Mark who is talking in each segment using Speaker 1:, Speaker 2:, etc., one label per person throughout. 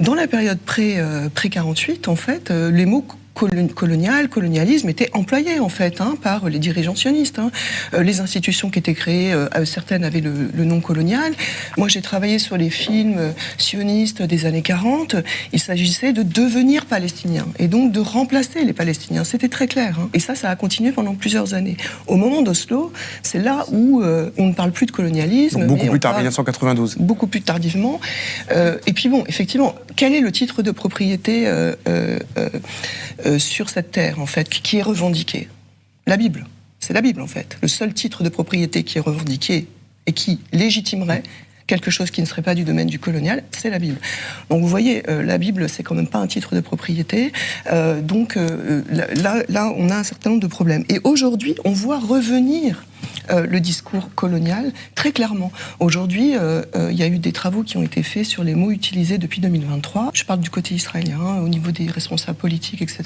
Speaker 1: Dans la période pré-48, en fait, les mots colonial, colonialisme étaient employés en fait par les dirigeants sionistes. Les institutions qui étaient créées, certaines avaient le nom colonial. Moi j'ai travaillé sur les films sionistes des années 40. Il s'agissait de devenir palestinien et donc de remplacer les Palestiniens. C'était très clair. Et ça a continué pendant plusieurs années. Au moment d'Oslo, c'est là où on ne parle plus de colonialisme.
Speaker 2: Donc beaucoup plus tard, 1992.
Speaker 1: Beaucoup plus tardivement. Et puis bon, effectivement, quel est le titre de propriété sur cette terre, en fait, qui est revendiquée? La Bible. C'est la Bible, en fait. Le seul titre de propriété qui est revendiqué et qui légitimerait quelque chose qui ne serait pas du domaine du colonial, c'est la Bible. Donc vous voyez, la Bible, c'est quand même pas un titre de propriété. Donc là, on a un certain nombre de problèmes. Et aujourd'hui, on voit revenir le discours colonial très clairement. Aujourd'hui, il y a eu des travaux qui ont été faits sur les mots utilisés depuis 2023. Je parle du côté israélien, au niveau des responsables politiques, etc.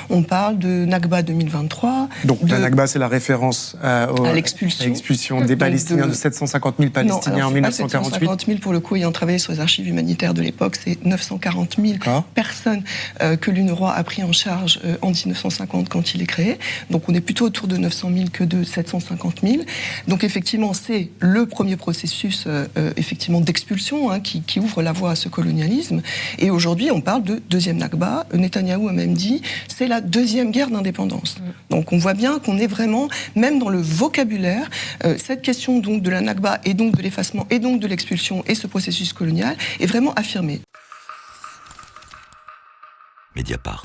Speaker 1: On parle de Nakba 2023.
Speaker 2: Donc la Nakba, c'est la référence à l'expulsion des Palestiniens, de 750 000 Palestiniens en 1948.
Speaker 1: 750 000 pour le coup, ayant travaillé sur les archives humanitaires de l'époque, c'est 940 000 personnes que l'UNRWA a pris en charge en 1950 quand il est créé. Donc on est plutôt autour de 900 000 que de 750 000. Donc effectivement, c'est le premier processus effectivement d'expulsion qui ouvre la voie à ce colonialisme. Et aujourd'hui, on parle de deuxième Nakba. Netanyahou a même dit, c'est la deuxième guerre d'indépendance. Donc on voit bien qu'on est vraiment, même dans le vocabulaire, cette question donc de la Nakba et donc de l'effacement et donc de l'expulsion et ce processus colonial est vraiment affirmée.
Speaker 3: Mediapart.